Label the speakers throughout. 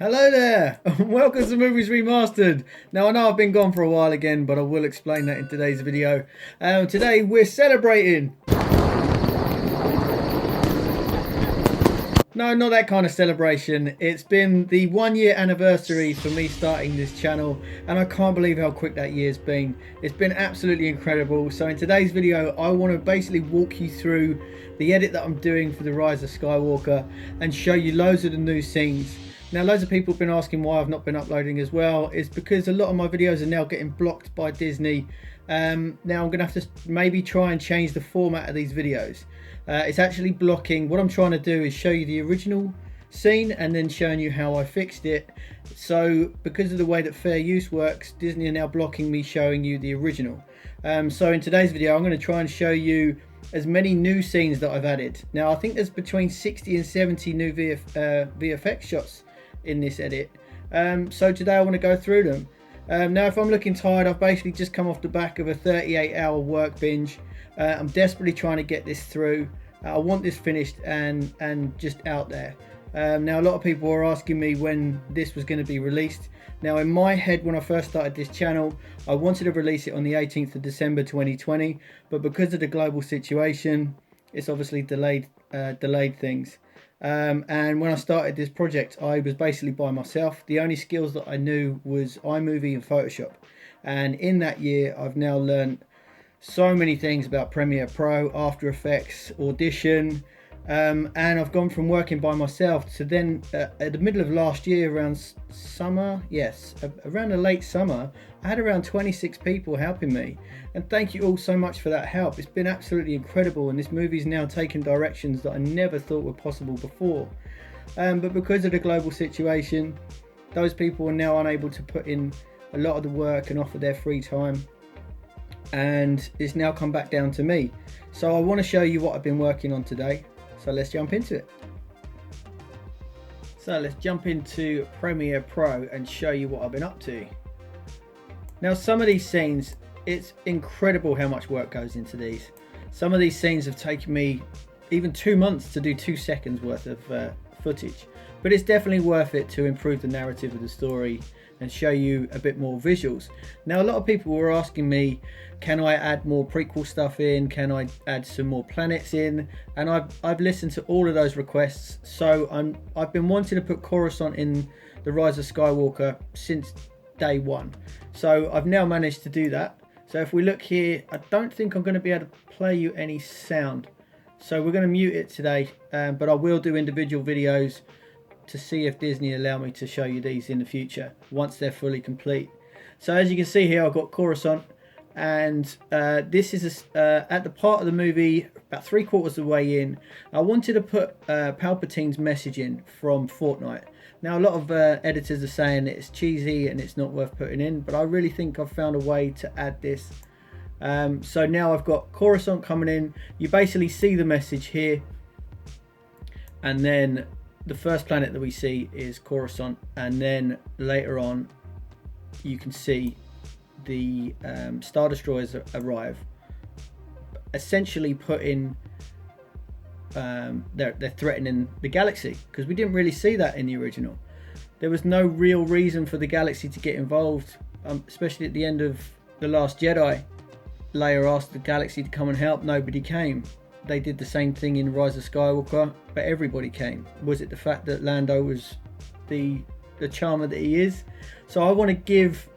Speaker 1: Hello there, welcome to Movies Remastered. Now I know I've been gone for a while again, but I will explain that in today's video. Today we're celebrating. No, not that kind of celebration. It's been the 1 year anniversary for me starting this channel, and I can't believe how quick that year's been. It's been absolutely incredible. So in today's video, I want to basically walk you through the edit that I'm doing for The Rise of Skywalker and show you loads of the new scenes. Now, loads of people have been asking why I've not been uploading as well. It's because a lot of my videos are now getting blocked by Disney. Now I'm going to have to maybe try and change the format of these videos. It's actually blocking. What I'm trying to do is show you the original scene and then showing you how I fixed it. So because of the way that fair use works, Disney are now blocking me showing you the original. So in today's video, I'm going to try and show you as many new scenes that I've added. Now I think there's between 60 and 70 new VFX shots in this edit. So today I want to go through them. Now if I'm looking tired, I've basically just come off the back of a 38-hour work binge. I'm desperately trying to get this through. I want this finished and just out there. Now a lot of people are asking me when this was going to be released. Now in my head, when I first started this channel, I wanted to release it on the 18th of December 2020, but because of the global situation, it's obviously delayed things. And when I started this project, I was basically by myself. The only skills that I knew was iMovie and Photoshop. And in that year, I've now learned so many things about Premiere Pro, After Effects, Audition. And I've gone from working by myself to then at the middle of last year, around summer, yes, around the late summer, I had around 26 people helping me. And thank you all so much for that help. It's been absolutely incredible, and this movie's now taken directions that I never thought were possible before. But because of the global situation, those people are now unable to put in a lot of the work and offer their free time. And it's now come back down to me. So I want to show you what I've been working on today. So let's jump into it. So let's jump into Premiere Pro and show you what I've been up to. Now some of these scenes, it's incredible how much work goes into these. Some of these scenes have taken me even 2 months to do 2 seconds worth of footage. But it's definitely worth it to improve the narrative of the story and show you a bit more visuals. Now a lot of people were asking me, can I add more prequel stuff in? Can I add some more planets in? And I've listened to all of those requests. So I've been wanting to put Coruscant in The Rise of Skywalker since day one. So I've now managed to do that. So if we look here, I don't think I'm going to be able to play you any sound. So we're going to mute it today, but I will do individual videos to see if Disney allow me to show you these in the future once they're fully complete. So as you can see here, I've got Coruscant, and this is at the part of the movie about 3/4 of the way in. I wanted to put Palpatine's message in from Fortnite. Now a lot of editors are saying that it's cheesy and it's not worth putting in, but I really think I've found a way to add this. So now I've got Coruscant coming in. You basically see the message here, and then the first planet that we see is Coruscant, and then later on you can see the Star Destroyers arrive, essentially putting they're threatening the galaxy, because we didn't really see that in the original. There was no real reason for the galaxy to get involved, especially at the end of The Last Jedi. Leia asked the galaxy to come and help, nobody came. They did the same thing in Rise of Skywalker, but everybody came. Was it the fact that Lando was the charmer that he is? So I want to give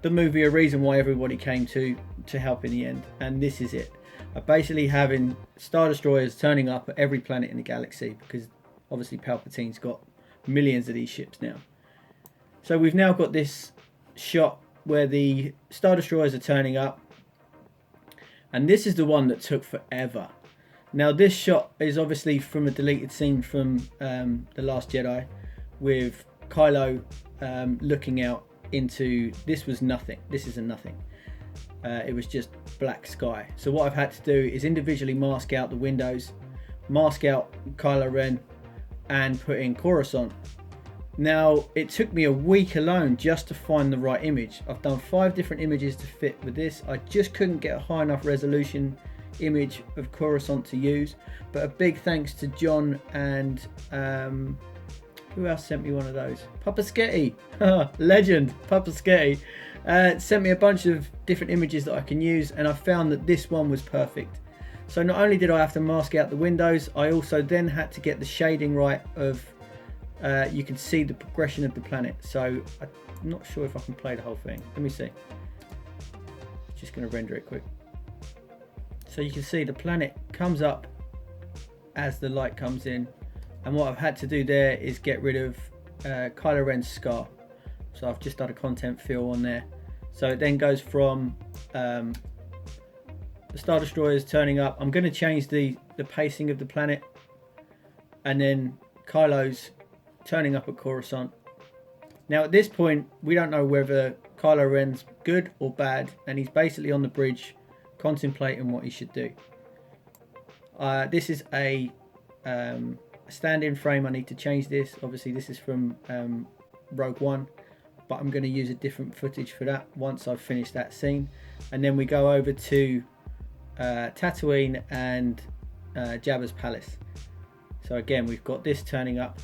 Speaker 1: the movie a reason why everybody came to help in the end, and this is it. Basically having Star Destroyers turning up at every planet in the galaxy, because obviously Palpatine's got millions of these ships now. So we've now got this shot where the Star Destroyers are turning up, and this is the one that took forever. Now this shot is obviously from a deleted scene from The Last Jedi, with Kylo looking out into, this was nothing, this is a nothing. It was just black sky. So what I've had to do is individually mask out the windows, mask out Kylo Ren, and put in Coruscant. Now it took me a week alone just to find the right image. I've done 5 different images to fit with this. I just couldn't get a high enough resolution image of Coruscant to use, but a big thanks to John and Who else sent me one of those? Papa Sketty. Legend. Papa Sketty. Sent me a bunch of different images that I can use, and I found that this one was perfect. So not only did I have to mask out the windows, I also then had to get the shading right of, you can see the progression of the planet. So I'm not sure if I can play the whole thing. Let me see. Just going to render it quick. So you can see the planet comes up as the light comes in. And what I've had to do there is get rid of Kylo Ren's scar. So I've just done a content fill on there. So it then goes from the Star Destroyers turning up. I'm going to change the pacing of the planet. And then Kylo's turning up at Coruscant. Now at this point, we don't know whether Kylo Ren's good or bad. And he's basically on the bridge contemplating what he should do. This is a stand-in frame. I need to change this. Obviously this is from Rogue One, but I'm going to use a different footage for that once I've finished that scene. And then we go over to Tatooine and Jabba's palace. So again, we've got this turning up,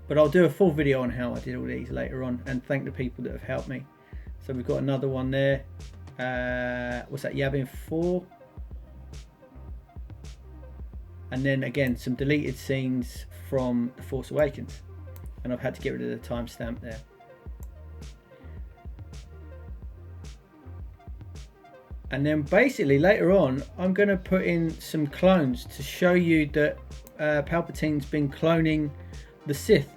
Speaker 1: but I'll do a full video on how I did all these later on, and thank the people that have helped me. So we've got another one there. What's that? Yavin 4. And then again, some deleted scenes from The Force Awakens. And I've had to get rid of the timestamp there. And then basically later on, I'm going to put in some clones to show you that Palpatine's been cloning the Sith.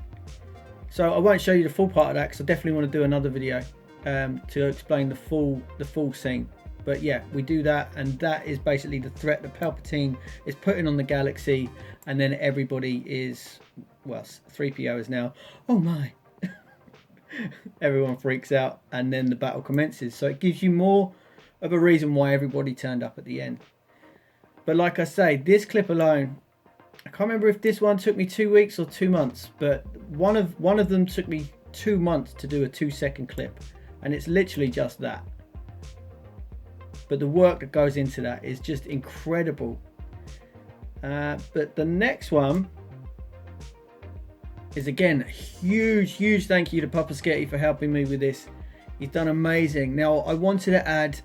Speaker 1: So I won't show you the full part of that because I definitely want to do another video to explain the full scene. But yeah, we do that, and that is basically the threat that Palpatine is putting on the galaxy, and then everybody is, well, 3PO is now, oh my. Everyone freaks out, and then the battle commences. So it gives you more of a reason why everybody turned up at the end. But like I say, this clip alone, I can't remember if this one took me 2 weeks or 2 months, but one of them took me 2 months to do a 2-second clip, and it's literally just that. But the work that goes into that is just incredible. But the next one is, again, a huge thank you to Papa Sketty for helping me with this. He's done amazing. Now I wanted to add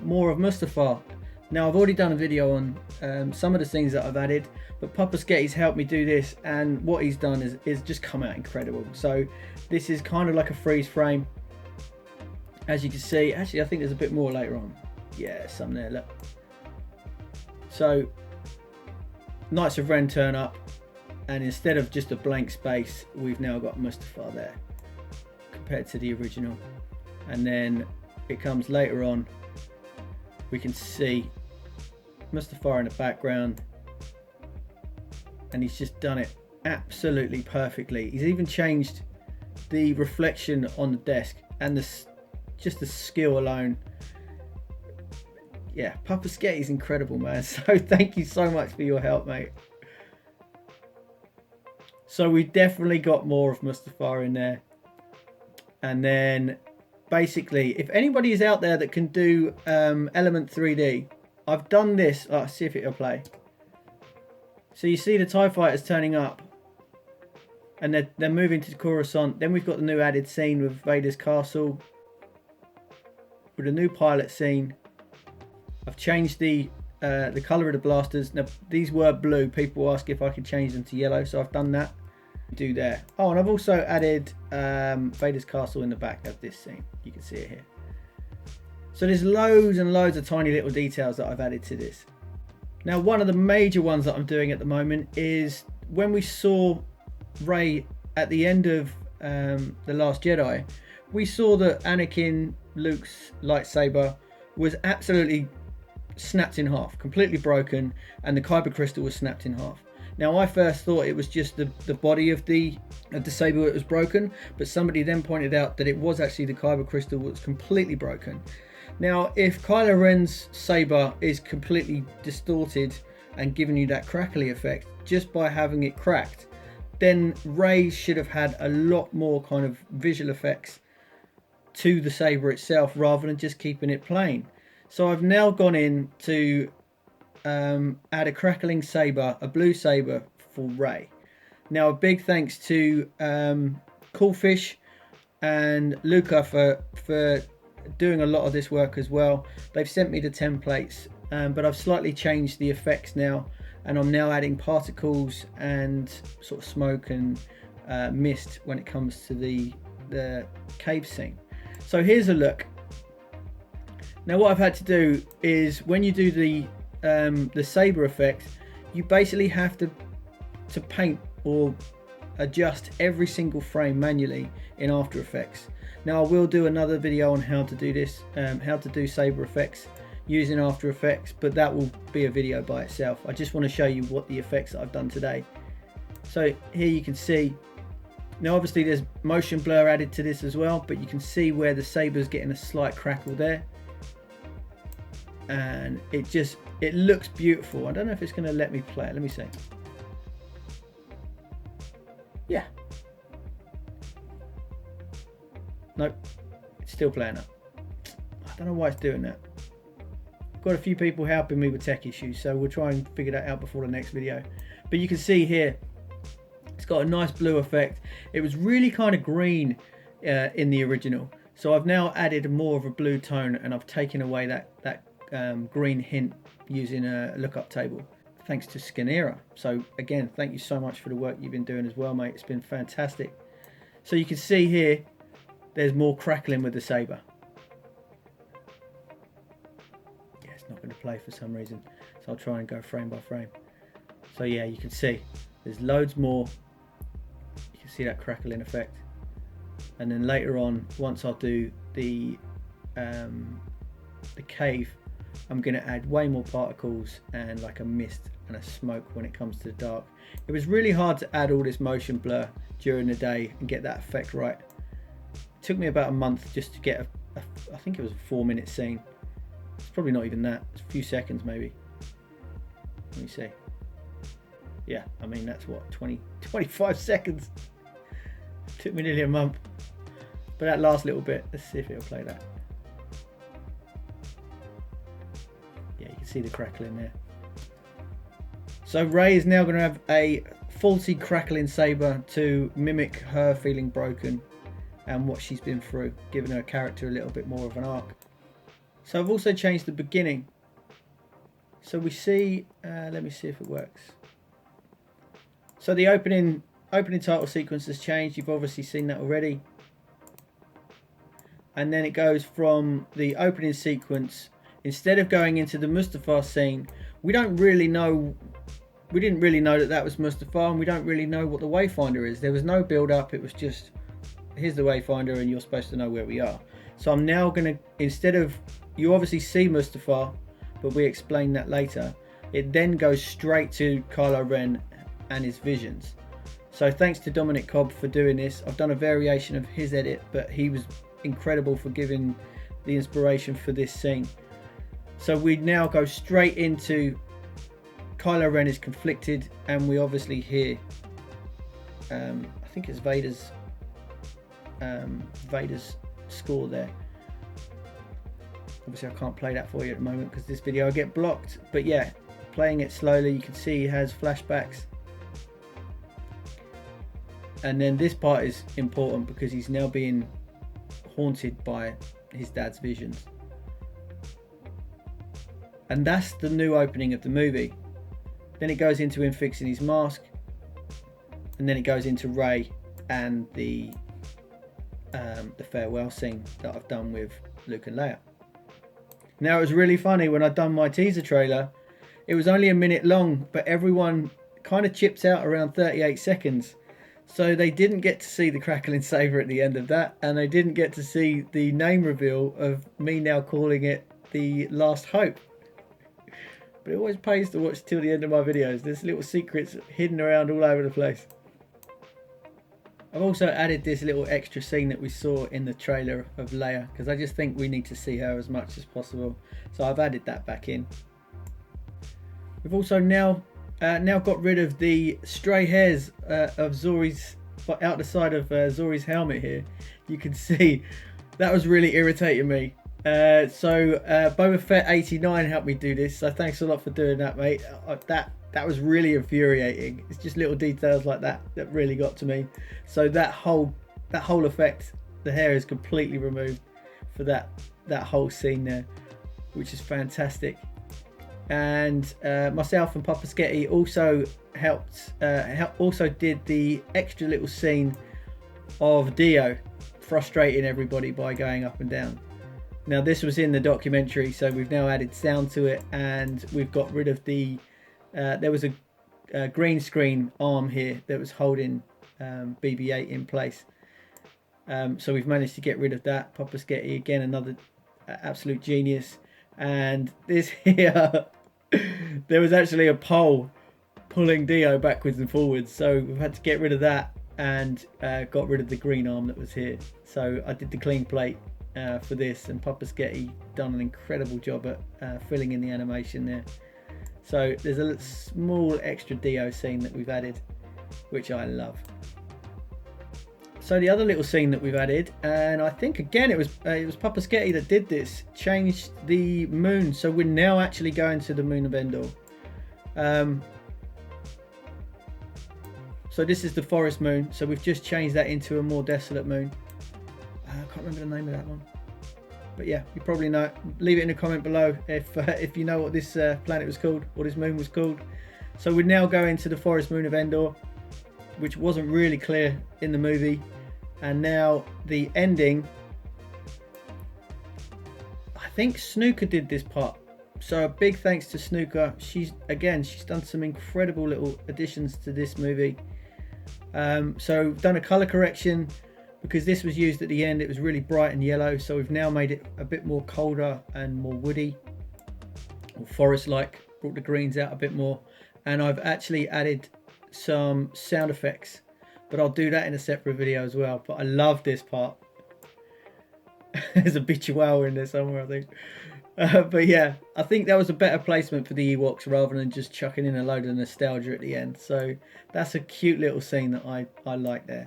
Speaker 1: more of Mustafar. Now I've already done a video on some of the things that I've added, but Papa Sketty's helped me do this, and what he's done is just come out incredible. So this is kind of like a freeze frame, as you can see. Actually, I think there's a bit more later on. Yeah, some there, look. So Knights of Ren turn up, and instead of just a blank space, we've now got Mustafar there compared to the original. And then it comes later on, we can see Mustafar in the background, and he's just done it absolutely perfectly. He's even changed the reflection on the desk, and just the skill alone. Yeah, Papa Sketty's incredible, man. So thank you so much for your help, mate. So we definitely got more of Mustafar in there. And then basically, if anybody is out there that can do Element 3D, I've done this. Oh, see if it'll play. So you see the TIE fighters turning up, and they're moving to Coruscant. Then we've got the new added scene with Vader's castle, with a new pilot scene. I've changed the colour of the blasters. Now these were blue. People ask if I could change them to yellow, so I've done that. Do there. Oh, and I've also added Vader's castle in the back of this scene. You can see it here. So there's loads and loads of tiny little details that I've added to this. Now one of the major ones that I'm doing at the moment is when we saw Rey at the end of The Last Jedi, we saw that Anakin, Luke's lightsaber, was absolutely snapped in half, completely broken, and the kyber crystal was snapped in half. Now I first thought it was just the body of the saber that was broken, but somebody then pointed out that it was actually the kyber crystal that was completely broken. Now if Kylo Ren's saber is completely distorted and giving you that crackly effect just by having it cracked, then Rey should have had a lot more kind of visual effects to the saber itself rather than just keeping it plain. So I've now gone in to add a crackling saber, a blue saber for Rey. Now, a big thanks to Coolfish and Luca for doing a lot of this work as well. They've sent me the templates, but I've slightly changed the effects now, and I'm now adding particles and sort of smoke and mist when it comes to the cave scene. So here's a look. Now what I've had to do is, when you do the saber effect, you basically have to paint or adjust every single frame manually in After Effects. Now I will do another video on how to do this, how to do saber effects using After Effects, but that will be a video by itself. I just want to show you what the effects that I've done today. So here you can see, now obviously there's motion blur added to this as well, but you can see where the saber's getting a slight crackle there, and it looks beautiful. I don't know if it's going to let me play it. Let me see. Yeah. Nope, it's still playing up. I don't know why it's doing that. I've got a few people helping me with tech issues, so we'll try and figure that out before the next video. But you can see here, it's got a nice blue effect. It was really kind of green in the original, so I've now added more of a blue tone, and I've taken away that green hint using a lookup table, thanks to Scanera. So again, thank you so much for the work you've been doing as well, mate. It's been fantastic. So you can see here, there's more crackling with the saber. Yeah, it's not going to play for some reason, so I'll try and go frame by frame. So yeah, you can see there's loads more. You can see that crackling effect, and then later on, once I do the cave, I'm going to add way more particles and like a mist and a smoke when it comes to the dark. It was really hard to add all this motion blur during the day and get that effect right. It took me about a month just to get I think it was a 4-minute scene. It's probably not even that, it's a few seconds maybe. Let me see. Yeah, I mean, that's what, 25 seconds. It took me nearly a month. But that last little bit, let's see if it'll play that. Yeah, you can see the crackling there. So Rey is now going to have a faulty crackling saber to mimic her feeling broken and what she's been through, giving her character a little bit more of an arc. So I've also changed the beginning. So we see, let me see if it works. So the opening title sequence has changed. You've obviously seen that already. And then it goes from the opening sequence, instead of going into the Mustafar scene, we didn't really know that was Mustafar, and we don't really know what the Wayfinder is. There was no build up, it was just, here's the Wayfinder and you're supposed to know where we are. So I'm now going to, instead of, you obviously see Mustafar, but we explain that later. It then goes straight to Kylo Ren and his visions. So thanks to Dominic Cobb for doing this. I've done a variation of his edit, but he was incredible for giving the inspiration for this scene. So we now go straight into Kylo Ren is conflicted, and we obviously hear I think it's Vader's score there. Obviously I can't play that for you at the moment because this video will get blocked, but yeah, playing it slowly, you can see he has flashbacks. And then this part is important because he's now being haunted by his dad's visions. And that's the new opening of the movie. Then it goes into him fixing his mask, and then it goes into Rey and the farewell scene that I've done with Luke and Leia. Now, it was really funny when I'd done my teaser trailer. It was only a minute long, but everyone kind of chipped out around 38 seconds. So they didn't get to see the crackling saber at the end of that, and they didn't get to see the name reveal of me now calling it the Last Hope. But it always pays to watch till the end of my videos. There's little secrets hidden around all over the place. I've also added this little extra scene that we saw in the trailer of Leia, because I just think we need to see her as much as possible. So I've added that back in. We've also now got rid of the stray hairs of Zori's, out the side of Zori's helmet here. You can see that was really irritating me. Boba Fett 89 helped me do this, so thanks a lot for doing that, mate. That was really infuriating. It's just little details like that that really got to me. So that whole effect, the hair is completely removed for that whole scene there, which is fantastic. And myself and Papa Sketty also also did the extra little scene of D-O frustrating everybody by going up and down. Now this was in the documentary, so we've now added sound to it, and we've got rid of the there was a green screen arm here that was holding BB-8 in place. So we've managed to get rid of that. Papa Sketty, again, another absolute genius. And this here, there was actually a pole pulling D-O backwards and forwards, so we've had to get rid of that and got rid of the green arm that was here. So I did the clean plate for this, and Papa Sketty done an incredible job at filling in the animation there. So there's a small extra D-O scene that we've added, which I love. So the other little scene that we've added, and I think again it was Papa Sketty that did this, changed the moon. So we're now actually going to the moon of Endor. So this is the forest moon. So we've just changed that into a more desolate moon. I can't remember the name of that one, but yeah, you probably know. Leave it in a comment below if you know what this planet was called, or this moon was called. So we're now going to the forest moon of Endor, which wasn't really clear in the movie. And now the ending, I think Snooker did this part. So a big thanks to Snooker. She's done some incredible little additions to this movie. So done a color correction, because this was used at the end. It was really bright and yellow, so we've now made it a bit more colder and more woody or forest-like, brought the greens out a bit more. And I've actually added some sound effects, but I'll do that in a separate video as well. But I love this part. There's a bit chihuahua in there somewhere, I think. But yeah, I think that was a better placement for the Ewoks rather than just chucking in a load of nostalgia at the end. So that's a cute little scene that I like there.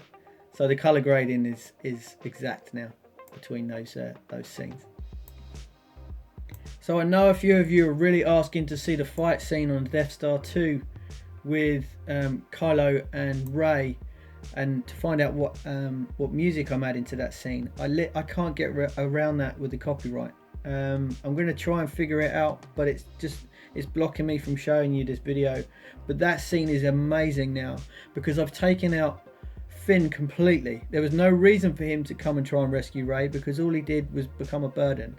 Speaker 1: So the color grading is exact now between those scenes. So I know a few of you are really asking to see the fight scene on Death Star 2 with Kylo and Rey, and to find out what music I'm adding to that scene. I can't get around that with the copyright. I'm going to try and figure it out, but it's blocking me from showing you this video. But that scene is amazing now, because I've taken out Finn completely. There was no reason for him to come and try and rescue Rey, because all he did was become a burden.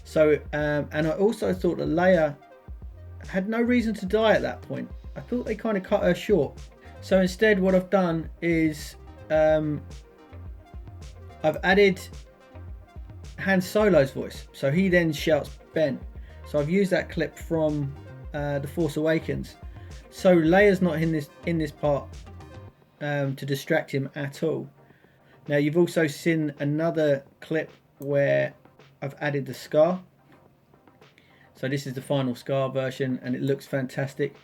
Speaker 1: So and I also thought that Leia had no reason to die at that point. I thought they kind of cut her short. So instead what I've done is I've added Han Solo's voice. So he then shouts Ben. So I've used that clip from The Force Awakens. So Leia's not in this part to distract him at all. Now you've also seen another clip where I've added the scar. So this is the final scar version, and it looks fantastic.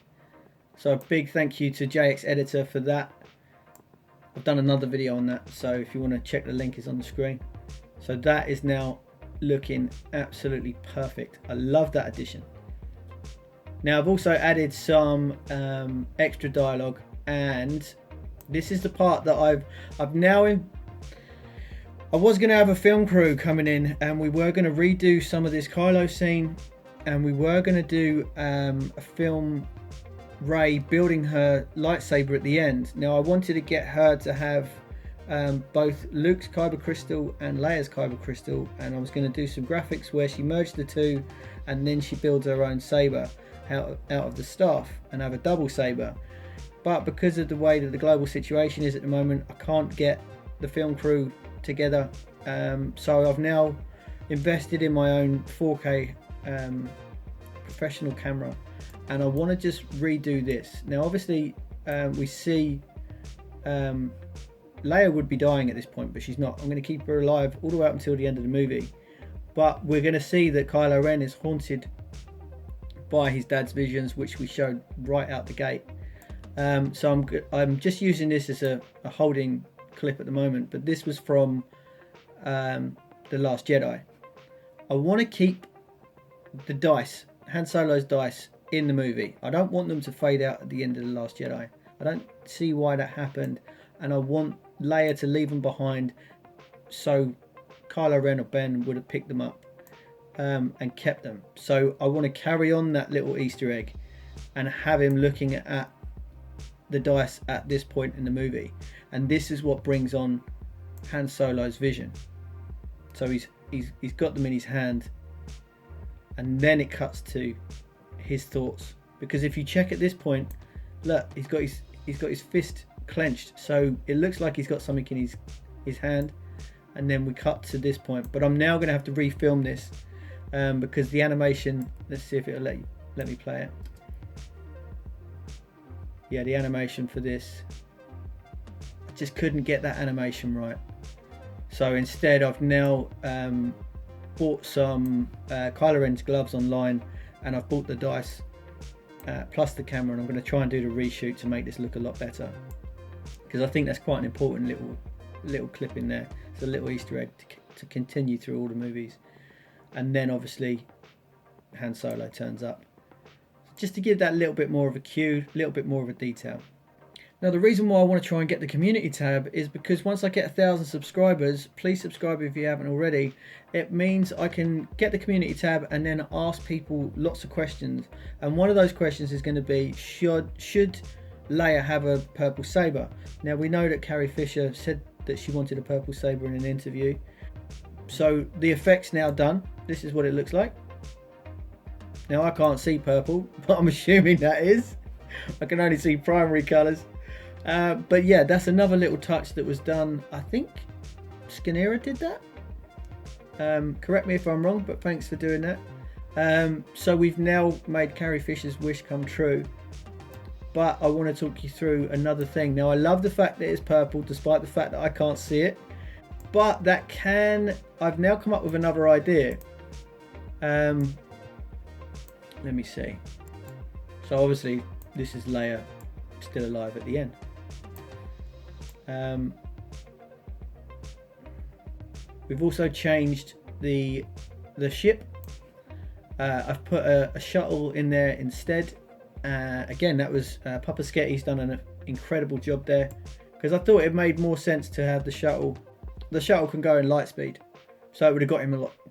Speaker 1: So a big thank you to JX Editor for that. I've done another video on that, so if you want to check, the link is on the screen. So that is now looking absolutely perfect. I love that addition. Now I've also added some extra dialogue, and this is the part that I've now I was going to have a film crew coming in, and we were going to redo some of this Kylo scene, and we were going to do a film Rey building her lightsaber at the end. Now I wanted to get her to have both Luke's kyber crystal and Leia's kyber crystal, and I was going to do some graphics where she merged the two, and then she builds her own saber out of the staff and have a double saber. But because of the way that the global situation is at the moment, I can't get the film crew together, so I've now invested in my own 4K professional camera, and I want to just redo this. Now obviously we see Leia would be dying at this point, but she's not. I'm going to keep her alive all the way up until the end of the movie, but we're going to see that Kylo Ren is haunted by his dad's visions, which we showed right out the gate. So I'm just using this as a holding clip at the moment, but this was from The Last Jedi. I want to keep the dice, Han Solo's dice, in the movie. I don't want them to fade out at the end of The Last Jedi. I don't see why that happened, and I want Leia to leave them behind so Kylo Ren or Ben would have picked them up and kept them. So I want to carry on that little Easter egg and have him looking at the dice at this point in the movie, and this is what brings on Han Solo's vision. So he's got them in his hand, and then it cuts to his thoughts, because if you check at this point, look, he's got his fist clenched, so it looks like he's got something in his hand, and then we cut to this point. But I'm now going to have to refilm this because the animation, let's see if it'll let me play it. Yeah, the animation for this, I just couldn't get that animation right. So instead I've now bought some Kylo Ren's gloves online, and I've bought the dice plus the camera, and I'm going to try and do the reshoot to make this look a lot better, because I think that's quite an important little clip in there. It's a little Easter egg to continue through all the movies. And then obviously Han Solo turns up, just to give that little bit more of a cue, a little bit more of a detail. Now, the reason why I want to try and get the community tab is because once I get 1,000 subscribers, please subscribe if you haven't already. It means I can get the community tab and then ask people lots of questions. And one of those questions is going to be, should Leia have a purple saber? Now, we know that Carrie Fisher said that she wanted a purple saber in an interview. So the effect's now done. This is what it looks like. Now, I can't see purple, but I'm assuming that is. I can only see primary colours. But yeah, that's another little touch that was done. I think Skinera did that. Correct me if I'm wrong, but thanks for doing that. So we've now made Carrie Fisher's wish come true. But I want to talk you through another thing. Now, I love the fact that it's purple, despite the fact that I can't see it. But I've now come up with another idea. Let me see. So obviously this is Leia still alive at the end. We've also changed the ship. I've put a shuttle in there instead. Again, that was Papa Sketty's done an incredible job there, because I thought it made more sense to have the shuttle. The shuttle can go in light speed, so it would have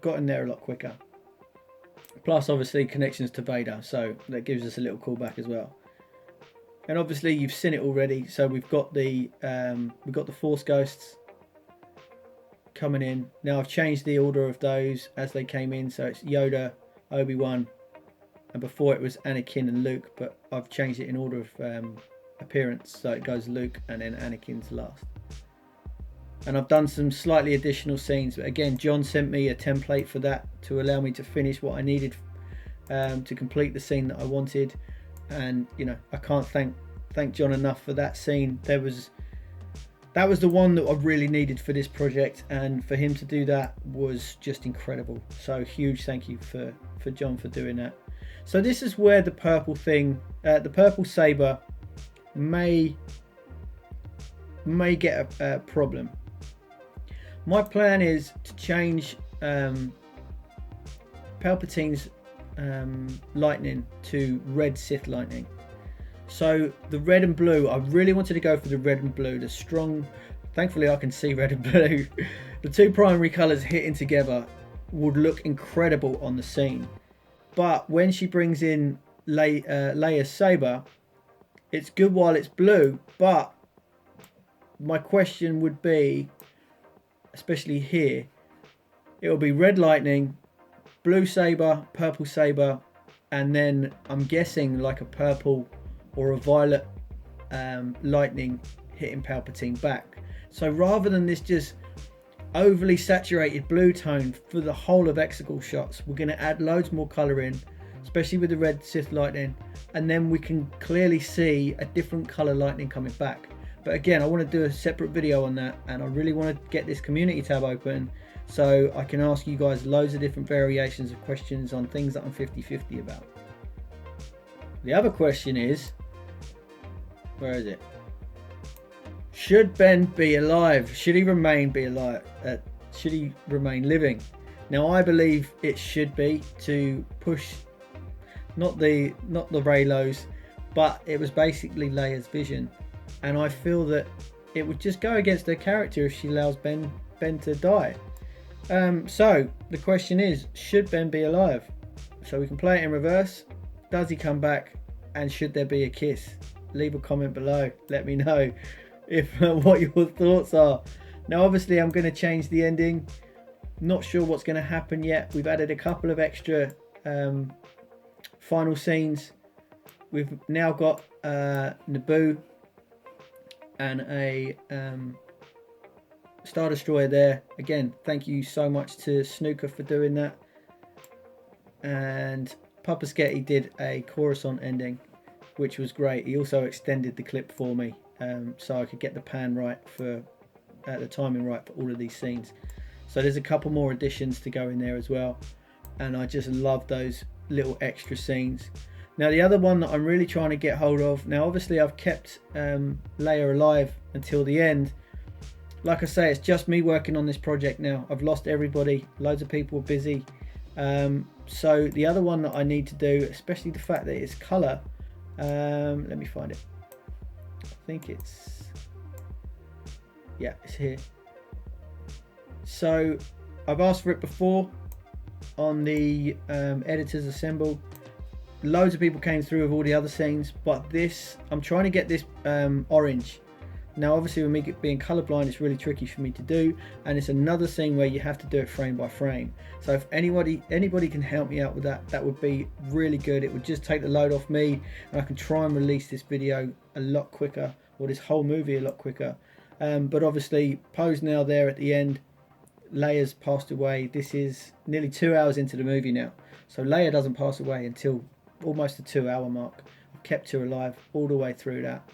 Speaker 1: got in there a lot quicker. Plus, obviously, connections to Vader, so that gives us a little callback as well. And obviously, you've seen it already. So we've got the Force Ghosts coming in. Now I've changed the order of those as they came in. So it's Yoda, Obi-Wan, and before it was Anakin and Luke, but I've changed it in order of appearance. So it goes Luke and then Anakin's last. And I've done some slightly additional scenes, but again, John sent me a template for that to allow me to finish what I needed to complete the scene that I wanted. And you know, I can't thank John enough for that scene. That was the one that I really needed for this project, and for him to do that was just incredible. So huge thank you for John for doing that. So this is where the purple thing, the purple saber may get a problem. My plan is to change Palpatine's lightning to red Sith lightning. So the red and blue, I really wanted to go for the red and blue, the strong. Thankfully I can see red and blue. The two primary colours hitting together would look incredible on the scene. But when she brings in Leia's saber, it's good while it's blue. But my question would be, especially here, it will be red lightning, blue saber, purple saber, and then I'm guessing like a purple or a violet lightning hitting Palpatine back. So rather than this just overly saturated blue tone for the whole of Exegol shots, we're going to add loads more colour in, especially with the red Sith lightning, and then we can clearly see a different colour lightning coming back. But again, I want to do a separate video on that, and I really want to get this community tab open so I can ask you guys loads of different variations of questions on things that I'm 50-50 about. The other question is, where is it? Should Ben be alive? Should he remain living? Now I believe it should be to push not the Reylos, but it was basically Leia's vision, and I feel that it would just go against her character if she allows Ben to die. So the question is, should Ben be alive? So we can play it in reverse. Does he come back, and should there be a kiss? Leave a comment below, let me know if what your thoughts are. Now obviously I'm going to change the ending, not sure what's going to happen yet. We've added a couple of extra final scenes. We've now got Naboo and a Star Destroyer there. Again, thank you so much to Snooker for doing that. And Papa Sketty did a Coruscant ending, which was great. He also extended the clip for me, so I could get the pan right for the timing right for all of these scenes. So there's a couple more additions to go in there as well, and I just love those little extra scenes. Now the other one that I'm really trying to get hold of, now obviously I've kept Leia alive until the end. Like I say, it's just me working on this project now. I've lost everybody, loads of people are busy. So the other one that I need to do, especially the fact that it's colour, let me find it. I think it's, yeah, it's here. So I've asked for it before on the editors assemble. Loads of people came through with all the other scenes, but this, I'm trying to get this orange. Now obviously with me being colorblind, it's really tricky for me to do, and it's another scene where you have to do it frame by frame. So if anybody can help me out with that, that would be really good. It would just take the load off me, and I can try and release this video a lot quicker, or this whole movie a lot quicker. But obviously Poe's now there at the end. Leia's passed away. This is nearly 2 hours into the movie now, so Leia doesn't pass away until almost the 2 hour mark. I've kept her alive all the way through that.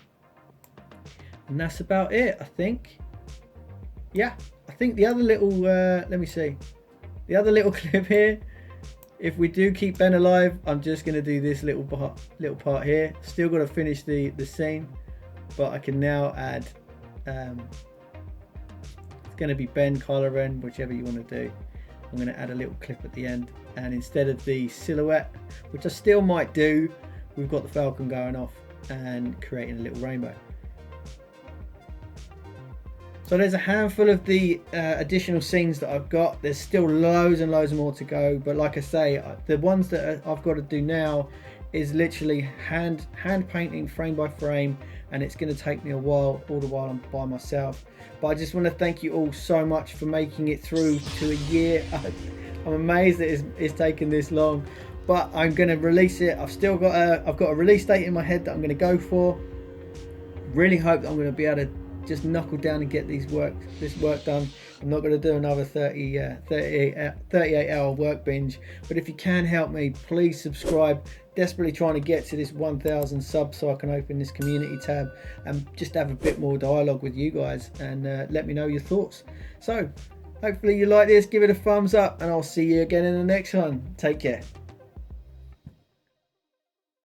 Speaker 1: And that's about it, I think. Yeah, I think the other little, let me see. The other little clip here, if we do keep Ben alive, I'm just going to do this little part here. Still got to finish the scene, but I can now add, it's going to be Ben, Kylo Ren, whichever you want to do. I'm going to add a little clip at the end. And instead of the silhouette, which I still might do, we've got the Falcon going off and creating a little rainbow. So there's a handful of the additional scenes that I've got. There's still loads and loads more to go, but like I say, the ones that I've got to do now is literally hand painting frame by frame, and it's going to take me a while, all the while I'm by myself. But I just want to thank you all so much for making it through to a year. I'm amazed that it's taken this long, but I'm going to release it. I've got a release date in my head that I'm going to go for. Really hope that I'm going to be able to just knuckle down and get this work done. I'm not going to do another 38 hour work binge, but if you can help me, please subscribe. Desperately trying to get to this 1,000 subs so I can open this community tab and just have a bit more dialogue with you guys, and let me know your thoughts. So hopefully you like this, give it a thumbs up, and I'll see you again in the next one. Take care.